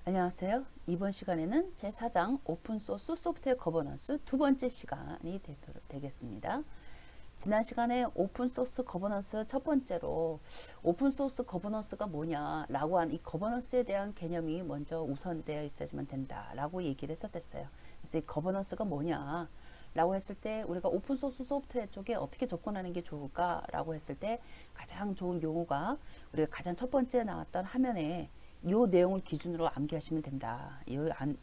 안녕하세요. 이번 시간에는 제4장 오픈소스 소프트웨어 거버넌스 두 번째 시간이 되겠습니다. 지난 시간에 오픈소스 거버넌스 첫 번째로 오픈소스 거버넌스가 뭐냐라고 한 이 거버넌스에 대한 개념이 먼저 우선되어 있어야지만 된다라고 얘기를 했었어요. 그래서 이 거버넌스가 뭐냐 라고 했을 때 우리가 오픈소스 소프트웨어 쪽에 어떻게 접근하는 게 좋을까라고 했을 때 가장 좋은 용어가 우리가 가장 첫 번째 나왔던 화면에 요 내용을 기준으로 암기하시면 된다.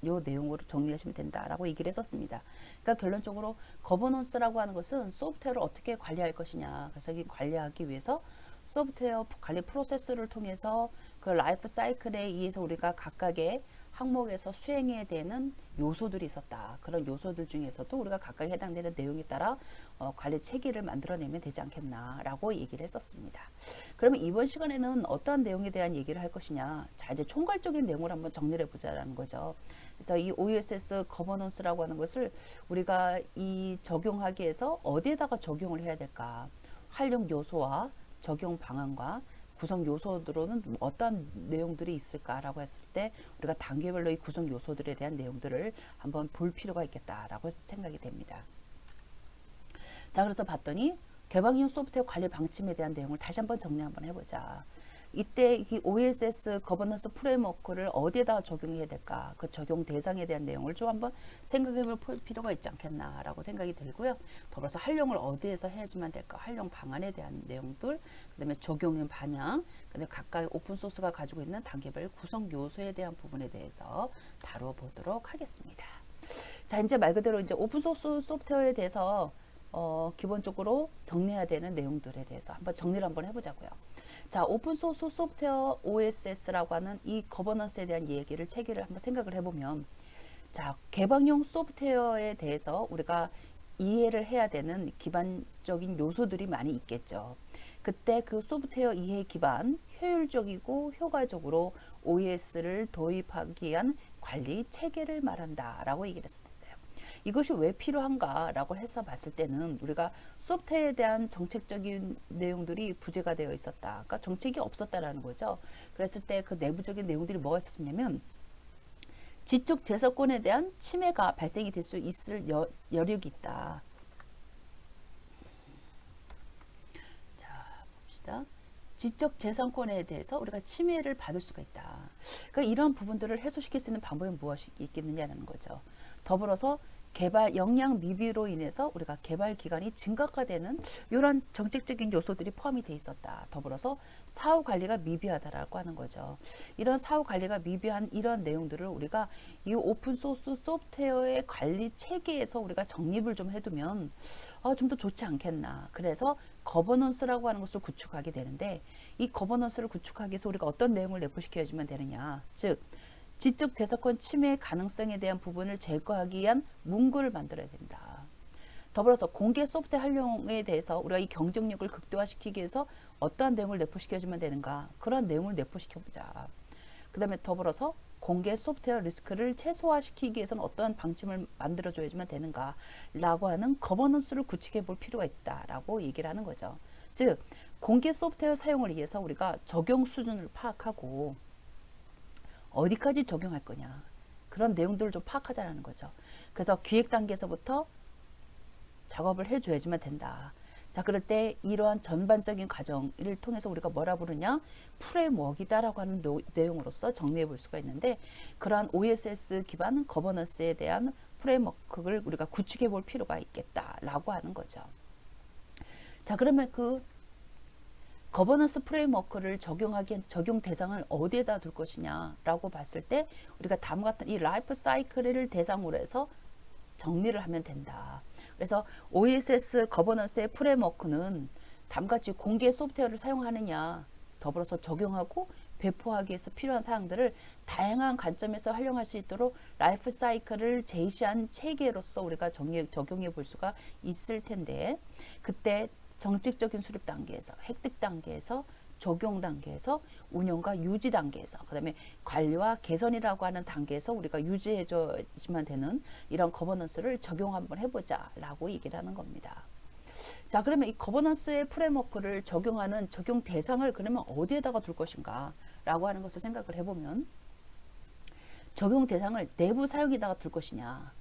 요 내용으로 정리하시면 된다라고 얘기를 했었습니다. 그러니까 결론적으로 거버넌스라고 하는 것은 소프트웨어를 어떻게 관리할 것이냐. 그래서 이 관리하기 위해서 소프트웨어 관리 프로세스를 통해서 그 라이프 사이클에 의해서 우리가 각각의 항목에서 수행해야 되는 요소들이 있었다. 그런 요소들 중에서도 우리가 각각 해당되는 내용에 따라 관리 체계를 만들어내면 되지 않겠나라고 얘기를 했었습니다. 그러면 이번 시간에는 어떠한 내용에 대한 얘기를 할 것이냐. 자, 이제 총괄적인 내용을 한번 정리를 해보자라는 거죠. 그래서 이 OSS 거버넌스라고 하는 것을 우리가 이 적용하기 위해서 어디에다가 적용을 해야 될까? 활용 요소와 적용 방안과 구성 요소들로는 어떤 내용들이 있을까라고 했을 때 우리가 단계별로 이 구성 요소들에 대한 내용들을 한번 볼 필요가 있겠다라고 생각이 됩니다. 자, 그래서 봤더니 개방형 소프트웨어 관리 방침에 대한 내용을 다시 한번 정리 한번 해보자. 이때 이 OSS 거버넌스 프레임워크를 어디에다 적용해야 될까? 그 적용 대상에 대한 내용을 좀 한번 생각해 볼 필요가 있지 않겠나라고 생각이 들고요. 더불어서 활용을 어디에서 해야지만 될까? 활용 방안에 대한 내용들, 그다음에 적용의 방향, 그다음에 각각 오픈소스가 가지고 있는 단계별 구성 요소에 대한 부분에 대해서 다뤄보도록 하겠습니다. 자, 이제 말 그대로 이제 오픈소스 소프트웨어에 대해서 기본적으로 정리해야 되는 내용들에 대해서 한번 정리를 한번 해보자고요. 자, 오픈소스 소프트웨어 OSS라고 하는 이 거버넌스에 대한 얘기를 체계를 한번 생각을 해보면, 자, 개방용 소프트웨어에 대해서 우리가 이해를 해야 되는 기반적인 요소들이 많이 있겠죠. 그때 그 소프트웨어 이해 기반, 효율적이고 효과적으로 OS를 도입하기 위한 관리 체계를 말한다라고 얘기를 했었어요. 이것이 왜 필요한가라고 해서 봤을 때는 우리가 소프트웨어에 대한 정책적인 내용들이 부재가 되어 있었다. 그러니까 정책이 없었다라는 거죠. 그랬을 때 그 내부적인 내용들이 뭐가 있었냐면 지적 재산권에 대한 침해가 발생이 될 수 있을 여력이 있다. 자, 봅시다. 지적 재산권에 대해서 우리가 침해를 받을 수가 있다. 그러니까 이런 부분들을 해소시킬 수 있는 방법이 무엇이 있겠느냐는 거죠. 더불어서 개발 역량 미비로 인해서 우리가 개발 기간이 증가가 되는 이런 정책적인 요소들이 포함이 돼 있었다. 더불어서 사후 관리가 미비하다라고 하는 거죠. 이런 사후 관리가 미비한 이런 내용들을 우리가 이 오픈 소스 소프트웨어의 관리 체계에서 우리가 정립을 좀 해두면 좀 더 좋지 않겠나. 그래서 거버넌스라고 하는 것을 구축하게 되는데 이 거버넌스를 구축하기 위해서 우리가 어떤 내용을 내포시켜주면 되느냐. 즉 지적 재산권 침해 가능성에 대한 부분을 제거하기 위한 문구를 만들어야 된다. 더불어서 공개 소프트웨어 활용에 대해서 우리가 이 경쟁력을 극대화시키기 위해서 어떠한 내용을 내포시켜주면 되는가. 그런 내용을 내포시켜보자. 그 다음에 더불어서 공개 소프트웨어 리스크를 최소화시키기 위해서는 어떠한 방침을 만들어줘야지만 되는가 라고 하는 거버넌스를 구축해 볼 필요가 있다라고 얘기를 하는 거죠. 즉 공개 소프트웨어 사용을 위해서 우리가 적용 수준을 파악하고 어디까지 적용할 거냐 그런 내용들을 좀 파악하자라는 거죠. 그래서 기획 단계에서부터 작업을 해줘야지만 된다. 자, 그럴 때 이러한 전반적인 과정을 통해서 우리가 뭐라 부르냐 프레임워크이다라고 하는 내용으로서 정리해 볼 수가 있는데 그러한 OSS 기반 거버넌스에 대한 프레임워크를 우리가 구축해 볼 필요가 있겠다라고 하는 거죠. 자, 그러면 그 거버넌스 프레임워크를 적용하기엔 적용 대상을 어디에다 둘 것이냐라고 봤을 때 우리가 다음과 같은 이 라이프 사이클을 대상으로 해서 정리를 하면 된다. 그래서 OSS 거버넌스의 프레임워크는 다음같이 공개 소프트웨어를 사용하느냐 더불어서 적용하고 배포하기 위해서 필요한 사항들을 다양한 관점에서 활용할 수 있도록 라이프 사이클을 제시한 체계로서 우리가 적용해 볼 수가 있을 텐데 그때 정책적인 수립 단계에서 획득 단계에서 적용 단계에서 운영과 유지 단계에서 그다음에 관리와 개선이라고 하는 단계에서 우리가 유지해줘야지만 되는 이런 거버넌스를 적용 한번 해보자라고 얘기를 하는 겁니다. 자, 그러면 이 거버넌스의 프레임워크를 적용하는 적용 대상을 그러면 어디에다가 둘 것인가 라고 하는 것을 생각을 해보면 적용 대상을 내부 사용에다가 둘 것이냐,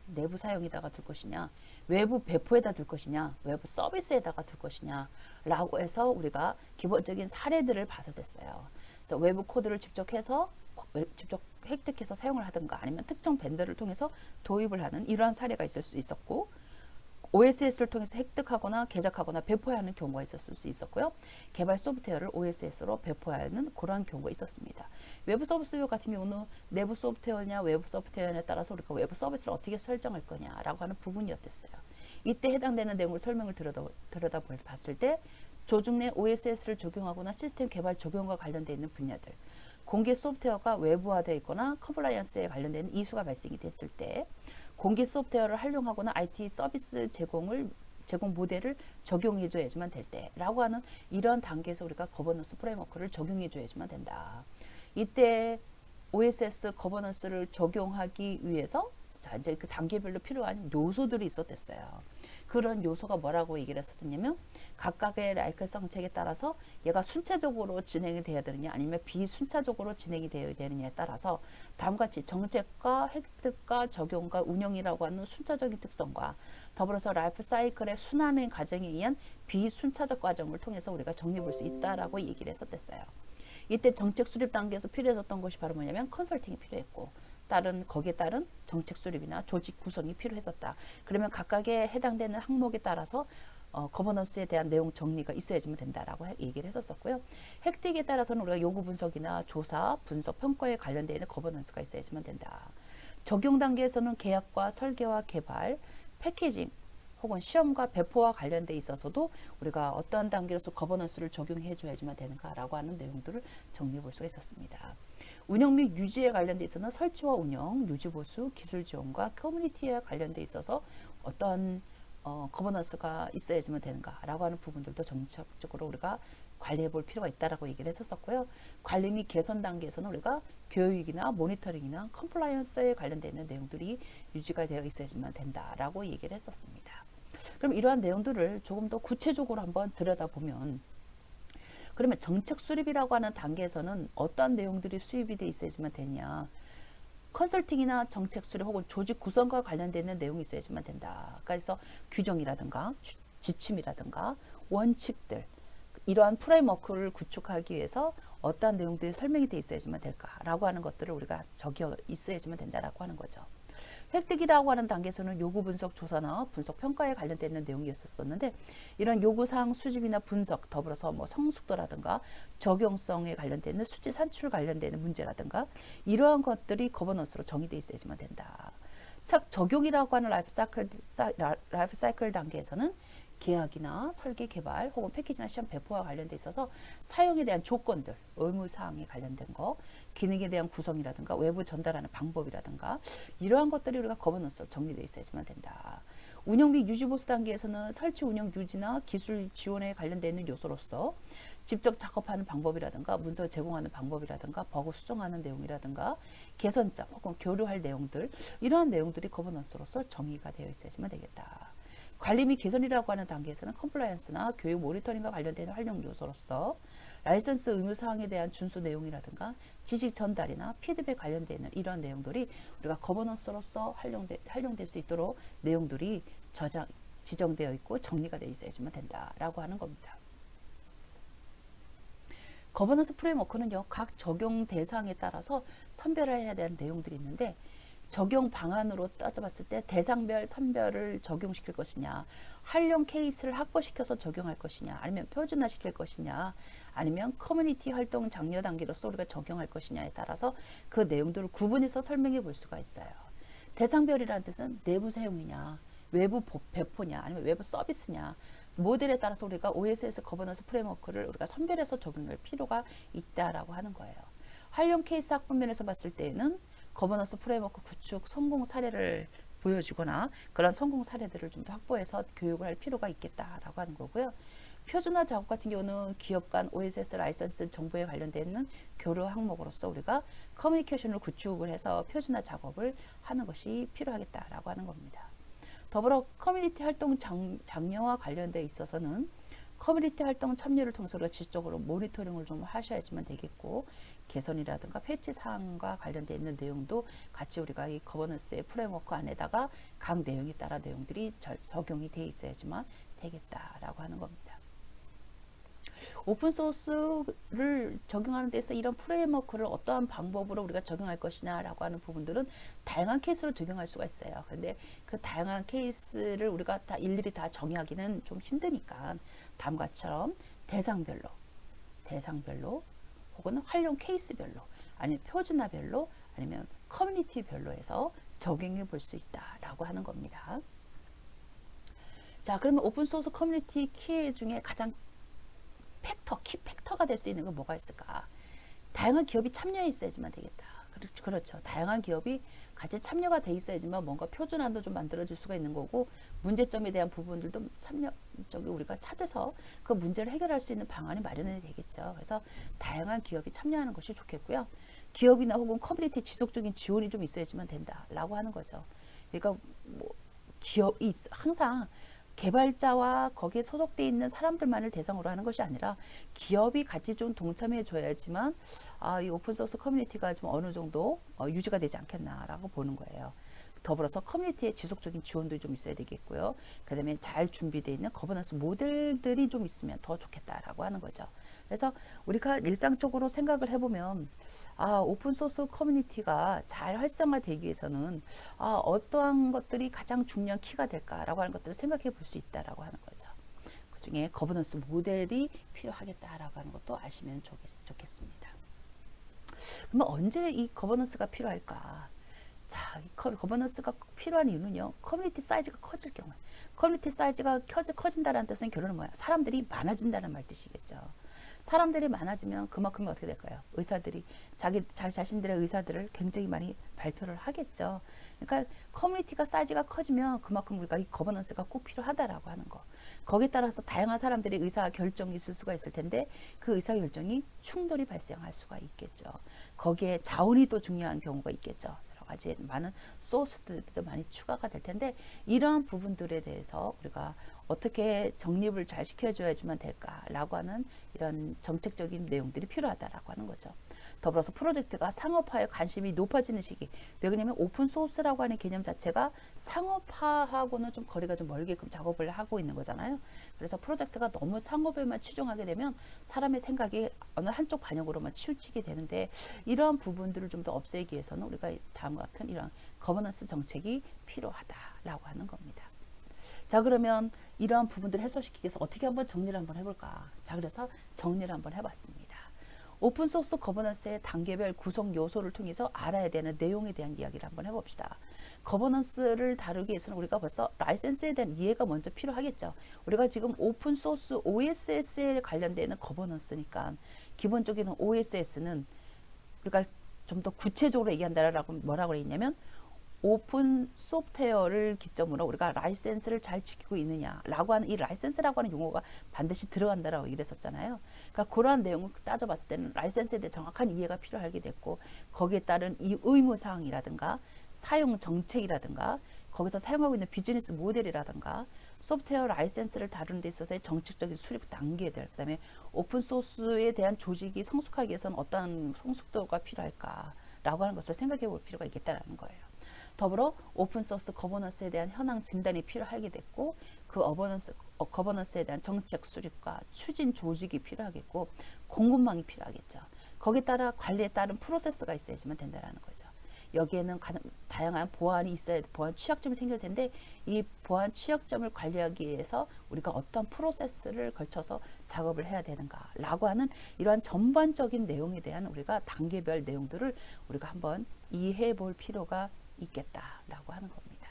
내부 사용에다가 둘 것이냐, 외부 배포에다 둘 것이냐, 외부 서비스에다가 둘 것이냐 라고 해서 우리가 기본적인 사례들을 봐서 됐어요. 그래서 외부 코드를 직접 획득해서 사용을 하든가 아니면 특정 벤더를 통해서 도입을 하는 이러한 사례가 있을 수 있었고, OSS를 통해서 획득하거나 개작하거나 배포하는 경우가 있었을 수 있었고요. 개발 소프트웨어를 OSS로 배포하는 그런 경우가 있었습니다. 외부 서비스 같은 경우는 내부 소프트웨어냐 외부 소프트웨어에 따라서 우리가 외부 서비스를 어떻게 설정할 거냐라고 하는 부분이었댔어요. 이때 해당되는 내용을 설명을 들여다봤을 때 조직 내 OSS를 적용하거나 시스템 개발 적용과 관련되어 있는 분야들, 공개 소프트웨어가 외부화되어 있거나 컴플라이언스에 관련된 이슈가 발생이 됐을 때 공개 소프트웨어를 활용하거나 IT 서비스 제공 모델을 적용해 줘야지만 될 때라고 하는 이런 단계에서 우리가 거버넌스 프레임워크를 적용해 줘야지만 된다. 이때 OSS 거버넌스를 적용하기 위해서 자, 이제 그 단계별로 필요한 요소들이 있었댔어요. 그런 요소가 뭐라고 얘기를 했었냐면 각각의 라이클성책에 따라서 얘가 순차적으로 진행이 되어야 되느냐 아니면 비순차적으로 진행이 되어야 되느냐에 따라서 다음과 같이 정책과 획득과 적용과 운영이라고 하는 순차적인 특성과 더불어서 라이프 사이클의 순환의 과정에 의한 비순차적 과정을 통해서 우리가 정리해 볼 수 있다라고 얘기를 했었댔어요. 이때 정책 수립 단계에서 필요했던 것이 바로 뭐냐면 컨설팅이 필요했고 거기에 따른 정책 수립이나 조직 구성이 필요했었다. 그러면 각각의 해당되는 항목에 따라서 거버넌스에 대한 내용 정리가 있어야지만 된다라고 얘기를 했었고요. 획득에 따라서는 우리가 요구 분석이나 조사, 분석, 평가에 관련되어 있는 거버넌스가 있어야지만 된다. 적용 단계에서는 계약과 설계와 개발, 패키징, 혹은 시험과 배포와 관련돼 있어서도 우리가 어떠한 단계로서 거버넌스를 적용해 줘야지만 되는가라고 하는 내용들을 정리해 볼 수가 있었습니다. 운영 및 유지에 관련돼 있어서는 설치와 운영, 유지 보수, 기술 지원과 커뮤니티에 관련돼 있어서 어떤 거버넌스가 있어야지만 되는가라고 하는 부분들도 정책적으로 우리가 관리해 볼 필요가 있다라고 얘기를 했었고요. 관리 및 개선 단계에서는 우리가 교육이나 모니터링이나 컴플라이언스에 관련되어 있는 내용들이 유지가 되어 있어야지만 된다라고 얘기를 했었습니다. 그럼 이러한 내용들을 조금 더 구체적으로 한번 들여다보면 그러면 정책 수립이라고 하는 단계에서는 어떠한 내용들이 수립이 되어 있어야지만 되냐. 컨설팅이나 정책 수립 혹은 조직 구성과 관련되는 내용이 있어야지만 된다. 그래서 규정이라든가 지침이라든가 원칙들 이러한 프레임워크를 구축하기 위해서 어떠한 내용들이 설명이 되어 있어야지만 될까라고 하는 것들을 우리가 적혀 있어야지만 된다라고 하는 거죠. 획득이라고 하는 단계에서는 요구 분석 조사나 분석 평가에 관련되어 있는 내용이 있었는데 이런 요구사항 수집이나 분석 더불어서 뭐 성숙도라든가 적용성에 관련되어 있는 수치 산출 관련되는 문제라든가 이러한 것들이 거버넌스로 정의되어 있어야지만 된다. 적용이라고 하는 라이프 사이클 단계에서는 계약이나 설계 개발 혹은 패키지나 시험 배포와 관련돼 있어서 사용에 대한 조건들, 의무사항에 관련된 거, 기능에 대한 구성이라든가 외부 전달하는 방법이라든가 이러한 것들이 우리가 거버넌스로 정리되어 있어야지만 된다. 운영 및 유지 보수 단계에서는 설치 운영 유지나 기술 지원에 관련되어 있는 요소로서 직접 작업하는 방법이라든가 문서 제공하는 방법이라든가 버그 수정하는 내용이라든가 개선점 혹은 교류할 내용들 이러한 내용들이 거버넌스로서 정의가 되어 있어야지만 되겠다. 관리 및 개선이라고 하는 단계에서는 컴플라이언스나 교육 모니터링과 관련된 활용 요소로서 라이선스 의무사항에 대한 준수 내용이라든가 지식 전달이나 피드백 관련되는 이러한 내용들이 우리가 거버넌스로서 활용될 수 있도록 내용들이 지정되어 있고 정리가 되어 있어야지만 된다라고 하는 겁니다. 거버넌스 프레임워크는요, 각 적용 대상에 따라서 선별해야 되는 내용들이 있는데 적용 방안으로 따져봤을 때 대상별 선별을 적용시킬 것이냐, 활용 케이스를 확보시켜서 적용할 것이냐, 아니면 표준화시킬 것이냐, 아니면 커뮤니티 활동 장려 단계로서 우리가 적용할 것이냐에 따라서 그 내용들을 구분해서 설명해 볼 수가 있어요. 대상별이라는 뜻은 내부 사용이냐, 외부 배포냐, 아니면 외부 서비스냐, 모델에 따라서 우리가 OSS 거버넌스 프레임워크를 우리가 선별해서 적용할 필요가 있다라고 하는 거예요. 활용 케이스 확보면에서 봤을 때는 거버넌스 프레임워크 구축 성공 사례를 보여주거나 그런 성공 사례들을 좀 더 확보해서 교육을 할 필요가 있겠다라고 하는 거고요. 표준화 작업 같은 경우는 기업 간 OSS 라이선스 정보에 관련되는 교류 항목으로서 우리가 커뮤니케이션을 구축을 해서 표준화 작업을 하는 것이 필요하겠다라고 하는 겁니다. 더불어 커뮤니티 활동 장려와 관련돼 있어서는 커뮤니티 활동 참여를 통해서 우리가 지속적으로 모니터링을 좀 하셔야지만 되겠고 개선이라든가 패치 사항과 관련되어 있는 내용도 같이 우리가 이 거버넌스의 프레임워크 안에다가 각 내용에 따라 내용들이 적용이 돼 있어야지만 되겠다라고 하는 겁니다. 오픈소스를 적용하는 데서 이런 프레임워크를 어떠한 방법으로 우리가 적용할 것이냐라고 하는 부분들은 다양한 케이스로 적용할 수가 있어요. 그런데 그 다양한 케이스를 우리가 다 일일이 다 정의하기는 좀 힘드니까 다음과처럼 대상별로 혹은 활용 케이스별로 아니면 표준화별로 아니면 커뮤니티별로 해서 적용해 볼 수 있다라고 하는 겁니다. 자, 그러면 오픈소스 커뮤니티 키 중에 가장 키 팩터가 될 수 있는 건 뭐가 있을까? 다양한 기업이 참여해 있어야지만 되겠다. 그렇죠. 다양한 기업이 같이 참여가 돼 있어야지만 뭔가 표준안도 좀 만들어줄 수가 있는 거고 문제점에 대한 부분들도 우리가 찾아서 그 문제를 해결할 수 있는 방안이 마련이 되겠죠. 그래서 다양한 기업이 참여하는 것이 좋겠고요. 기업이나 혹은 커뮤니티 지속적인 지원이 좀 있어야지만 된다라고 하는 거죠. 그러니까 뭐 기업이 항상 개발자와 거기에 소속되어 있는 사람들만을 대상으로 하는 것이 아니라 기업이 같이 좀 동참해 줘야지만 이 오픈소스 커뮤니티가 좀 어느 정도 유지가 되지 않겠나라고 보는 거예요. 더불어서 커뮤니티의 지속적인 지원도 좀 있어야 되겠고요. 그 다음에 잘 준비되어 있는 거버넌스 모델들이 좀 있으면 더 좋겠다라고 하는 거죠. 그래서 우리가 일상적으로 생각을 해보면 오픈소스 커뮤니티가 잘 활성화되기 위해서는 어떠한 것들이 가장 중요한 키가 될까라고 하는 것들을 생각해 볼 수 있다라고 하는 거죠. 그 중에 거버넌스 모델이 필요하겠다라고 하는 것도 아시면 좋겠습니다. 그러면 언제 이 거버넌스가 필요할까? 자, 이 거버넌스가 필요한 이유는요. 커뮤니티 사이즈가 커질 경우에 커뮤니티 사이즈가 커진다는 뜻은 결론은 뭐야? 사람들이 많아진다는 말 뜻이겠죠. 사람들이 많아지면 그만큼 어떻게 될까요? 의사들이 자신들의 의사들을 굉장히 많이 발표를 하겠죠. 그러니까 커뮤니티가 사이즈가 커지면 그만큼 우리가 이 거버넌스가 꼭 필요하다라고 하는 거. 거기에 따라서 다양한 사람들의 의사 결정이 있을 수가 있을 텐데 그 의사 결정이 충돌이 발생할 수가 있겠죠. 거기에 자원이 또 중요한 경우가 있겠죠. 가지 많은 소스들도 많이 추가가 될 텐데 이러한 부분들에 대해서 우리가 어떻게 정립을 잘 시켜줘야지만 될까라고 하는 이런 정책적인 내용들이 필요하다라고 하는 거죠. 더불어서 프로젝트가 상업화에 관심이 높아지는 시기. 왜 그러냐면 오픈소스라고 하는 개념 자체가 상업화하고는 좀 거리가 좀 멀게끔 작업을 하고 있는 거잖아요. 그래서 프로젝트가 너무 상업에만 치중하게 되면 사람의 생각이 어느 한쪽 방향으로만 치우치게 되는데 이러한 부분들을 좀 더 없애기 위해서는 우리가 다음과 같은 이런 거버넌스 정책이 필요하다라고 하는 겁니다. 자, 그러면 이러한 부분들을 해소시키기 위해서 어떻게 한번 정리를 한번 해볼까? 자, 그래서 정리를 한번 해봤습니다. 오픈소스 거버넌스의 단계별 구성 요소를 통해서 알아야 되는 내용에 대한 이야기를 한번 해봅시다. 거버넌스를 다루기 위해서는 우리가 벌써 라이센스에 대한 이해가 먼저 필요하겠죠. 우리가 지금 오픈소스 OSS에 관련되는 거버넌스니까 기본적인 OSS는 우리가 좀 더 구체적으로 얘기한다라고 뭐라고 했냐면 오픈 소프트웨어를 기점으로 우리가 라이센스를 잘 지키고 있느냐라고 하는 이 라이센스라고 하는 용어가 반드시 들어간다라고 얘기를 했었잖아요. 그러니까 그러한 내용을 따져봤을 때는 라이센스에 대해 정확한 이해가 필요하게 됐고 거기에 따른 이 의무사항이라든가 사용 정책이라든가 거기서 사용하고 있는 비즈니스 모델이라든가 소프트웨어 라이센스를 다루는 데 있어서의 정책적인 수립 단계들 그 다음에 오픈소스에 대한 조직이 성숙하기 위해서는 어떠한 성숙도가 필요할까라고 하는 것을 생각해 볼 필요가 있겠다라는 거예요. 더불어 오픈소스 거버넌스에 대한 현황 진단이 필요하게 됐고 그 거버넌스에 대한 정책 수립과 추진 조직이 필요하겠고 공급망이 필요하겠죠. 거기에 따라 관리에 따른 프로세스가 있어야지만 된다는 거죠. 여기에는 다양한 보안이 있어야 보안 취약점이 생길 텐데 이 보안 취약점을 관리하기 위해서 우리가 어떤 프로세스를 걸쳐서 작업을 해야 되는가라고 하는 이러한 전반적인 내용에 대한 우리가 단계별 내용들을 우리가 한번 이해해 볼 필요가 있겠다라고 하는 겁니다.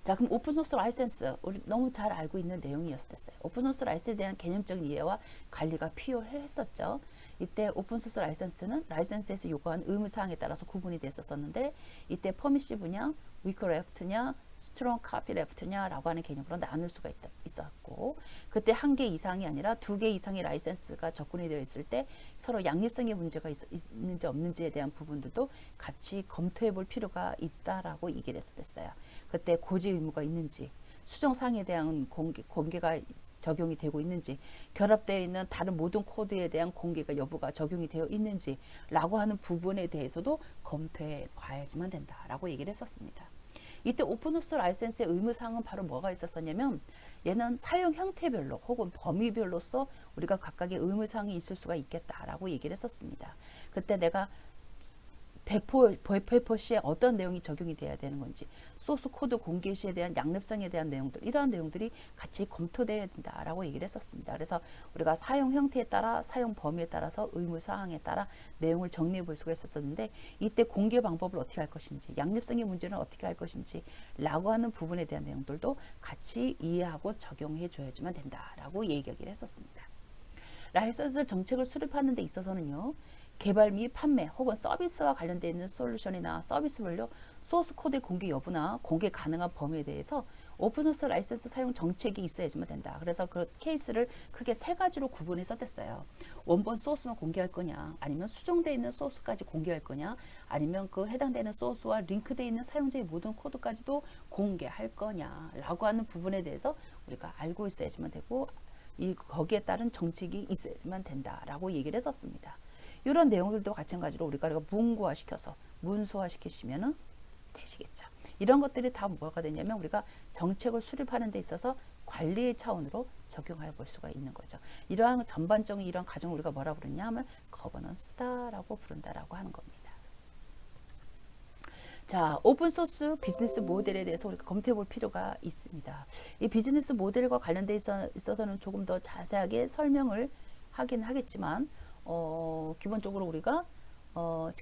자, 그럼 오픈소스 라이센스 우리 너무 잘 알고 있는 내용이었어요. 오픈소스 라이센스에 대한 개념적인 이해와 관리가 필요했었죠. 이때 오픈소스 라이센스는 라이센스에서 요구한 의무사항에 따라서 구분이 됐었는데 이때 퍼미시브냐, 위크 레프트냐, 스트롱 카피 레프트냐라고 하는 개념으로 나눌 수가 있었고 그때 한 개 이상이 아니라 2개 이상의 라이센스가 접근이 되어 있을 때 서로 양립성의 문제가 있는지 없는지에 대한 부분들도 같이 검토해 볼 필요가 있다라고 얘기를 했었어요. 그때 고지 의무가 있는지 수정사항에 대한 공개가 적용이 되고 있는지, 결합되어 있는 다른 모든 코드에 대한 공개가 여부가 적용이 되어 있는지 라고 하는 부분에 대해서도 검토해 봐야지만 된다라고 얘기를 했었습니다. 이때 오픈소스 라이센스의 의무사항은 바로 뭐가 있었었냐면, 얘는 사용 형태별로 혹은 범위별로서 우리가 각각의 의무사항이 있을 수가 있겠다라고 얘기를 했었습니다. 그때 내가 배포 시에 어떤 내용이 적용이 돼야 되는 건지, 소스 코드 공개 시에 대한 양립성에 대한 내용들, 이러한 내용들이 같이 검토되어야 된다라고 얘기를 했었습니다. 그래서 우리가 사용 형태에 따라, 사용 범위에 따라서 의무 사항에 따라 내용을 정리해 볼 수가 있었는데, 이때 공개 방법을 어떻게 할 것인지, 양립성의 문제는 어떻게 할 것인지 라고 하는 부분에 대한 내용들도 같이 이해하고 적용해 줘야지만 된다라고 얘기하기를 했었습니다. 라이선스 정책을 수립하는 데 있어서는요, 개발 및 판매 혹은 서비스와 관련되어 있는 솔루션이나 서비스별로 소스 코드의 공개 여부나 공개 가능한 범위에 대해서 오픈소스 라이센스 사용 정책이 있어야지만 된다. 그래서 그 케이스를 크게 세 가지로 구분해서 댔어요. 원본 소스만 공개할 거냐, 아니면 수정되어 있는 소스까지 공개할 거냐, 아니면 그 해당되는 소스와 링크되어 있는 사용자의 모든 코드까지도 공개할 거냐 라고 하는 부분에 대해서 우리가 알고 있어야지만 되고, 거기에 따른 정책이 있어야지만 된다라고 얘기를 했었습니다. 이런 내용들도 마찬가지로 우리가 문구화시켜서 문서화시키시면 되시겠죠. 이런 것들이 다 뭐가 되냐면, 우리가 정책을 수립하는 데 있어서 관리의 차원으로 적용해 볼 수가 있는 거죠. 이러한 전반적인 이런 과정을 우리가 뭐라 부르냐 하면 거버넌스다라고 부른다라고 하는 겁니다. 자, 오픈소스 비즈니스 모델에 대해서 우리가 검토해 볼 필요가 있습니다. 이 비즈니스 모델과 관련돼 있어서는 조금 더 자세하게 설명을 하긴 하겠지만, 기본적으로 우리가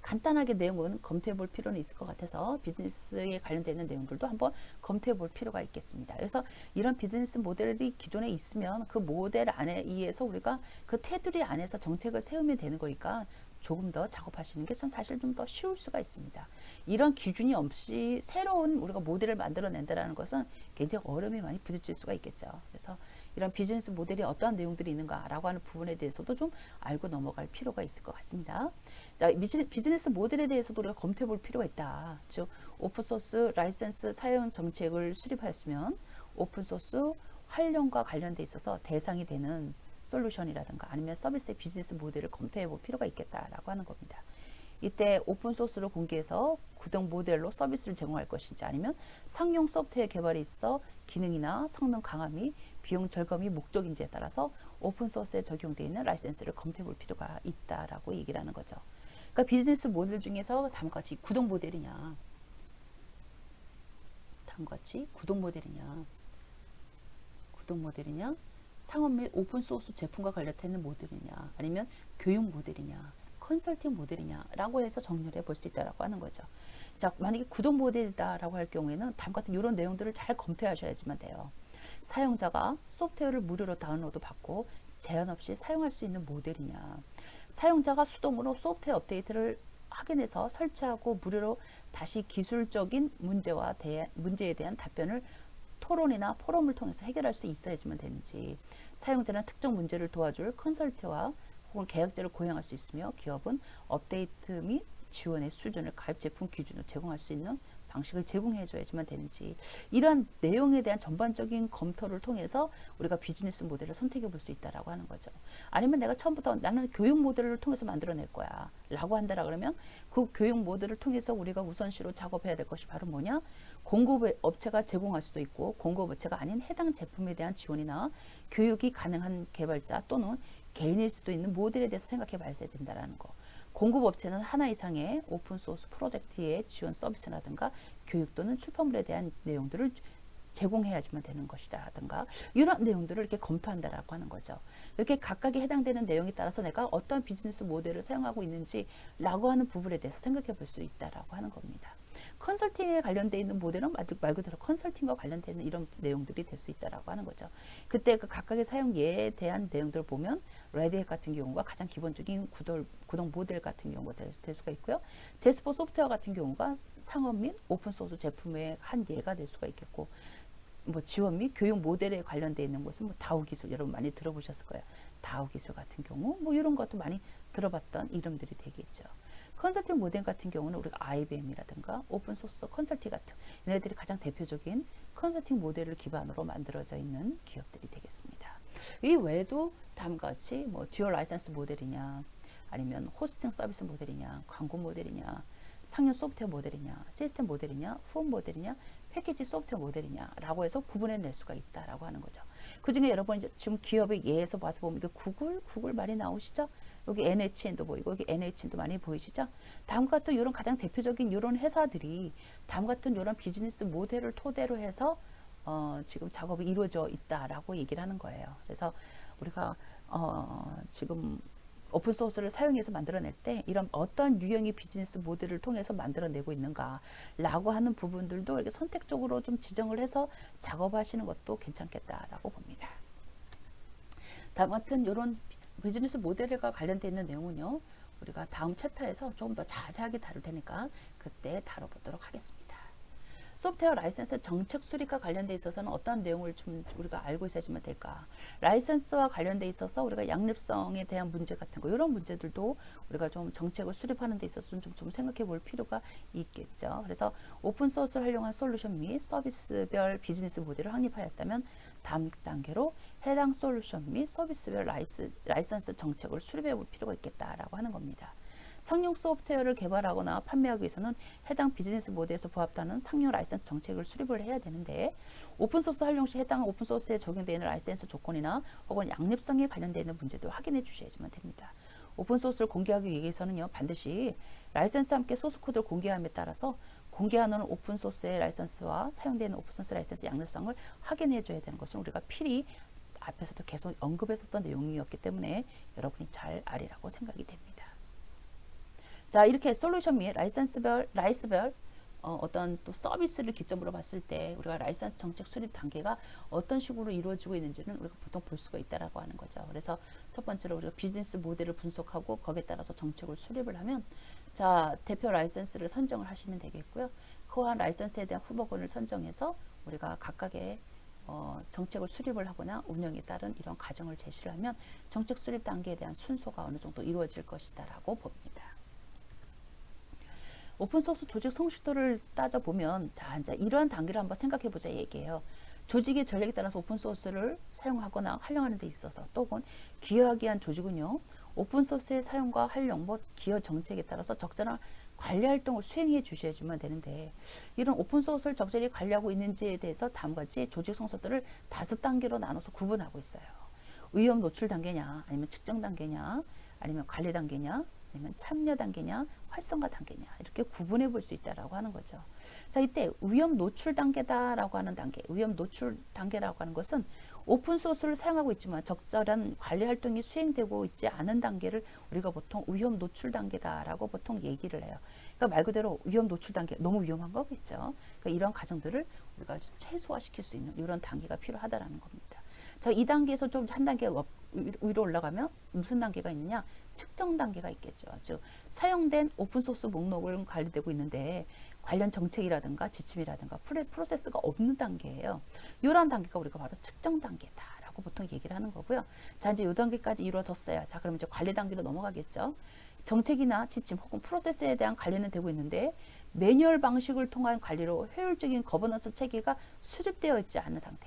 간단하게 내용은 검토해 볼 필요는 있을 것 같아서 비즈니스에 관련되는 내용들도 한번 검토해 볼 필요가 있겠습니다. 그래서 이런 비즈니스 모델이 기존에 있으면 그 모델 안에 의해서 우리가 그 테두리 안에서 정책을 세우면 되는 거니까 조금 더 작업하시는 게 전 사실 좀 더 쉬울 수가 있습니다. 이런 기준이 없이 새로운 우리가 모델을 만들어낸다는 것은 굉장히 어려움이 많이 부딪힐 수가 있겠죠. 그래서 이런 비즈니스 모델이 어떠한 내용들이 있는가라고 하는 부분에 대해서도 좀 알고 넘어갈 필요가 있을 것 같습니다. 자, 비즈니스 모델에 대해서도 우리가 검토해 볼 필요가 있다. 즉, 오픈소스 라이센스 사용 정책을 수립하였으면 오픈소스 활용과 관련돼 있어서 대상이 되는 솔루션이라든가 아니면 서비스의 비즈니스 모델을 검토해 볼 필요가 있겠다라고 하는 겁니다. 이때 오픈소스를 공개해서 구동 모델로 서비스를 제공할 것인지, 아니면 상용 소프트웨어 개발에 있어 기능이나 성능 강화미, 비용 절감이 목적인지에 따라서 오픈소스에 적용되어 있는 라이센스를 검토해 볼 필요가 있다라고 얘기를 하는 거죠. 그러니까 비즈니스 모델 중에서 다음과 같이 구동 모델이냐, 상업 및 오픈소스 제품과 관련된 모델이냐, 아니면 교육 모델이냐, 컨설팅 모델이냐라고 해서 정리를 해볼 수 있다라고 하는 거죠. 자, 만약에 구동 모델이다라고 할 경우에는 다음 같은 이런 내용들을 잘 검토하셔야지만 돼요. 사용자가 소프트웨어를 무료로 다운로드 받고 제한 없이 사용할 수 있는 모델이냐, 사용자가 수동으로 소프트웨어 업데이트를 확인해서 설치하고 무료로 다시 기술적인 문제에 대한 답변을 토론이나 포럼을 통해서 해결할 수 있어야지만 되는지, 사용자는 특정 문제를 도와줄 컨설트와 혹은 계약제를 고용할 수 있으며, 기업은 업데이트 및 지원의 수준을 가입 제품 기준으로 제공할 수 있는 방식을 제공해 줘야지만 되는지, 이러한 내용에 대한 전반적인 검토를 통해서 우리가 비즈니스 모델을 선택해 볼 수 있다라고 하는 거죠. 아니면 내가 처음부터 나는 교육 모델을 통해서 만들어낼 거야 라고 한다라 그러면, 그 교육 모델을 통해서 우리가 우선시로 작업해야 될 것이 바로 뭐냐, 공급 업체가 제공할 수도 있고 공급 업체가 아닌 해당 제품에 대한 지원이나 교육이 가능한 개발자 또는 개인일 수도 있는 모델에 대해서 생각해 봐야 된다라는 거. 공급 업체는 하나 이상의 오픈소스 프로젝트의 지원 서비스라든가 교육 또는 출판물에 대한 내용들을 제공해야지만 되는 것이다라든가, 이런 내용들을 이렇게 검토한다라고 하는 거죠. 이렇게 각각에 해당되는 내용에 따라서 내가 어떤 비즈니스 모델을 사용하고 있는지라고 하는 부분에 대해서 생각해 볼 수 있다라고 하는 겁니다. 컨설팅에 관련되어 있는 모델은 말 그대로 컨설팅과 관련되는 이런 내용들이 될 수 있다라고 하는 거죠. 그때 그 각각의 사용 예에 대한 내용들을 보면 레드햇 같은 경우가 가장 기본적인 구동 모델 같은 경우가 될 수가 있고요. 제스퍼 소프트웨어 같은 경우가 상업 및 오픈소스 제품의 한 예가 될 수가 있겠고, 뭐 지원 및 교육 모델에 관련되어 있는 것은 뭐 다우 기술, 여러분 많이 들어보셨을 거예요. 다우 기술 같은 경우 뭐 이런 것도 많이 들어봤던 이름들이 되겠죠. 컨설팅 모델 같은 경우는 우리가 IBM이라든가 오픈소스 컨설팅 같은 얘네들이 가장 대표적인 컨설팅 모델을 기반으로 만들어져 있는 기업들이 되겠습니다. 이 외에도 다음과 같이 뭐 듀얼 라이센스 모델이냐, 아니면 호스팅 서비스 모델이냐, 광고 모델이냐, 상용 소프트웨어 모델이냐, 시스템 모델이냐, 폼 모델이냐, 패키지 소프트웨어 모델이냐 라고 해서 구분해낼 수가 있다라고 하는 거죠. 그 중에 여러분 지금 기업의 예에서 봐서 보면 이게 구글 많이 나오시죠? 여기 NHN도 보이고 여기 NHN도 많이 보이시죠? 다음과 같은 이런 가장 대표적인 이런 회사들이 다음과 같은 이런 비즈니스 모델을 토대로 해서 지금 작업이 이루어져 있다라고 얘기를 하는 거예요. 그래서 우리가 지금 오픈소스를 사용해서 만들어낼 때 이런 어떤 유형의 비즈니스 모델을 통해서 만들어내고 있는가라고 하는 부분들도 이렇게 선택적으로 좀 지정을 해서 작업하시는 것도 괜찮겠다라고 봅니다. 다음 같은 이런 비즈니스 모델과 관련되어 있는 내용은요, 우리가 다음 챕터에서 조금 더 자세하게 다룰 테니까 그때 다뤄보도록 하겠습니다. 소프트웨어 라이센스 정책 수립과 관련돼 있어서는 어떤 내용을 좀 우리가 알고 있어야지만 될까? 라이센스와 관련돼 있어서 우리가 양립성에 대한 문제 같은 거, 이런 문제들도 우리가 좀 정책을 수립하는 데 있어서 좀 생각해 볼 필요가 있겠죠. 그래서 오픈 소스를 활용한 솔루션 및 서비스별 비즈니스 모델을 확립하였다면 다음 단계로 해당 솔루션 및 서비스별 라이센스 정책을 수립해 볼 필요가 있겠다라고 하는 겁니다. 상용 소프트웨어를 개발하거나 판매하기 위해서는 해당 비즈니스 모델에서 부합하는 상용 라이센스 정책을 수립을 해야 되는데, 오픈소스 활용 시 해당 오픈소스에 적용되는 라이센스 조건이나 혹은 양립성에 관련되는 문제도 확인해 주셔야지만 됩니다. 오픈소스를 공개하기 위해서는요, 반드시 라이센스와 함께 소스코드를 공개함에 따라서 공개하는 오픈소스의 라이센스와 사용되는 오픈소스 라이센스 양립성을 확인해 줘야 되는 것은 우리가 필히 앞에서도 계속 언급했었던 내용이었기 때문에 여러분이 잘 알리라고 생각이 됩니다. 자, 이렇게 솔루션 및 라이스별 어떤 또 서비스를 기점으로 봤을 때 우리가 라이센스 정책 수립 단계가 어떤 식으로 이루어지고 있는지는 우리가 보통 볼 수가 있다라고 하는 거죠. 그래서 첫 번째로 우리가 비즈니스 모델을 분석하고 거기에 따라서 정책을 수립을 하면, 자, 대표 라이센스를 선정을 하시면 되겠고요. 그와 라이센스에 대한 후보군을 선정해서 우리가 각각의 정책을 수립을 하거나 운영에 따른 이런 과정을 제시를 하면 정책 수립 단계에 대한 순서가 어느 정도 이루어질 것이다라고 봅니다. 오픈소스 조직 성숙도를 따져보면, 자, 이제 이러한 단계를 한번 생각해 보자 얘기예요. 조직의 전략에 따라서 오픈소스를 사용하거나 활용하는 데 있어서, 또는 기여하기 위한 조직은요, 오픈소스의 사용과 활용, 기여 정책에 따라서 적절한 관리 활동을 수행해 주셔야지만 되는데, 이런 오픈소스를 적절히 관리하고 있는지에 대해서 다음과 같이 조직 성숙도를 5단계로 나눠서 구분하고 있어요. 위험 노출 단계냐, 아니면 측정 단계냐, 아니면 관리 단계냐, 아니면 참여 단계냐, 활성화 단계냐, 이렇게 구분해 볼 수 있다라고 하는 거죠. 자, 이때 위험 노출 단계다라고 하는 단계, 위험 노출 단계라고 하는 것은 오픈 소스를 사용하고 있지만 적절한 관리 활동이 수행되고 있지 않은 단계를 우리가 보통 위험 노출 단계다라고 보통 얘기를 해요. 그러니까 말 그대로 위험 노출 단계, 너무 위험한 거겠죠. 그러니까 이런 과정들을 우리가 최소화시킬 수 있는 이런 단계가 필요하다라는 겁니다. 자, 이 단계에서 좀 한 단계 위로 올라가면 무슨 단계가 있느냐? 측정 단계가 있겠죠. 즉, 사용된 오픈소스 목록은 관리되고 있는데 관련 정책이라든가 지침이라든가 프로세스가 없는 단계예요. 이런 단계가 우리가 바로 측정 단계다라고 보통 얘기를 하는 거고요. 자, 이제 이 단계까지 이루어졌어요. 자, 그럼 이제 관리 단계로 넘어가겠죠. 정책이나 지침 혹은 프로세스에 대한 관리는 되고 있는데 매뉴얼 방식을 통한 관리로 효율적인 거버넌스 체계가 수립되어 있지 않은 상태.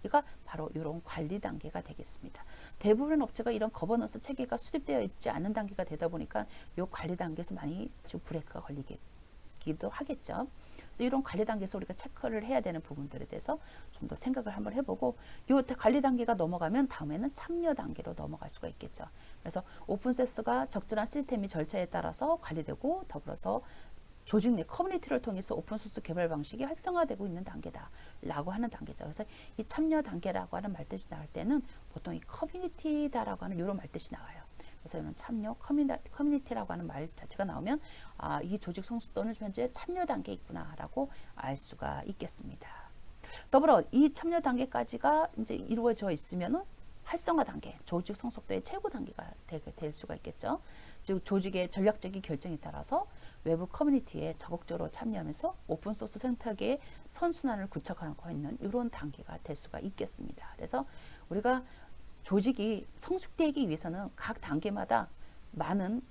이가 바로 이런 관리 단계가 되겠습니다. 대부분 업체가 이런 거버넌스 체계가 수립되어 있지 않은 단계가 되다 보니까 이 관리 단계에서 많이 좀 브레이크가 걸리기도 하겠죠. 그래서 이런 관리 단계에서 우리가 체크를 해야 되는 부분들에 대해서 좀 더 생각을 한번 해보고, 이 관리 단계가 넘어가면 다음에는 참여 단계로 넘어갈 수가 있겠죠. 그래서 오픈소스가 적절한 시스템이 절차에 따라서 관리되고 더불어서 조직 내 커뮤니티를 통해서 오픈소스 개발 방식이 활성화되고 있는 단계다라고 하는 단계죠. 그래서 이 참여 단계라고 하는 말뜻이 나올 때는 보통 이 커뮤니티다라고 하는 이런 말뜻이 나와요. 그래서 이런 참여 커뮤니티라고 하는 말 자체가 나오면 이 조직 성숙도는 현재 참여 단계에 있구나라고 알 수가 있겠습니다. 더불어 이 참여 단계까지가 이제 이루어져 있으면은 활성화 단계, 조직 성숙도의 최고 단계가 될 수가 있겠죠. 즉 조직의 전략적인 결정에 따라서 외부 커뮤니티에 적극적으로 참여하면서 오픈소스 생태계의 선순환을 구축하고 있는 이런 단계가 될 수가 있겠습니다. 그래서 우리가 조직이 성숙되기 위해서는 각 단계마다 많은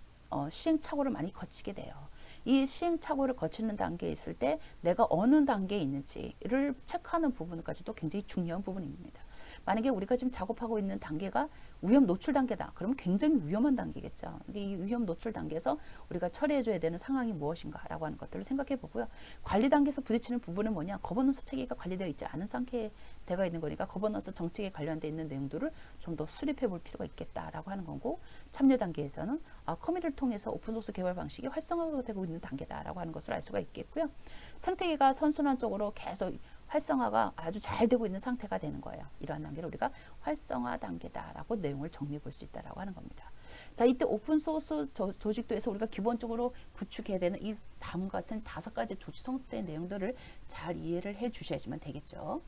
시행착오를 많이 거치게 돼요. 이 시행착오를 거치는 단계에 있을 때 내가 어느 단계에 있는지를 체크하는 부분까지도 굉장히 중요한 부분입니다. 만약에 우리가 지금 작업하고 있는 단계가 위험 노출 단계다. 그러면 굉장히 위험한 단계겠죠. 근데 이 위험 노출 단계에서 우리가 처리해줘야 되는 상황이 무엇인가라고 하는 것들을 생각해 보고요. 관리 단계에서 부딪히는 부분은 뭐냐? 거버넌스 체계가 관리되어 있지 않은 상태가 있는 거니까 거버넌스 정책에 관련되어 있는 내용들을 좀 더 수립해 볼 필요가 있겠다라고 하는 거고, 참여 단계에서는 커밋을 통해서 오픈소스 개발 방식이 활성화가 되고 있는 단계다라고 하는 것을 알 수가 있겠고요. 생태계가 선순환적으로 계속 활성화가 아주 잘 되고 있는 상태가 되는 거예요. 이러한 단계를 우리가 활성화 단계다라고 내용을 정리해 볼 수 있다라고 하는 겁니다. 자, 이때 오픈소스 조직도에서 우리가 기본적으로 구축해야 되는 이 다음과 같은 5가지 조직 성립된 내용들을 잘 이해를 해 주셔야지만 되겠죠.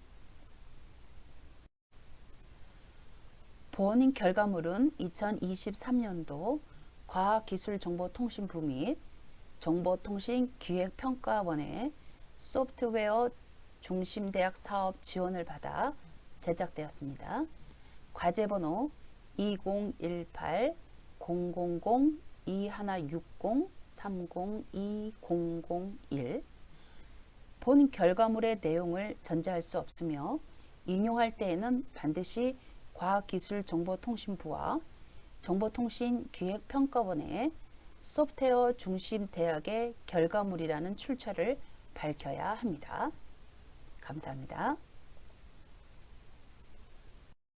보닝 결과물은 2023년도 과학기술정보통신부 및 정보통신기획평가원의 소프트웨어 중심대학 사업 지원을 받아 제작되었습니다. 과제번호 2018-001-2160-302001. 본 결과물의 내용을 전제할 수 없으며 인용할 때에는 반드시 과학기술정보통신부와 정보통신기획평가원의 소프트웨어 중심 대학의 결과물이라는 출처를 밝혀야 합니다. 감사합니다.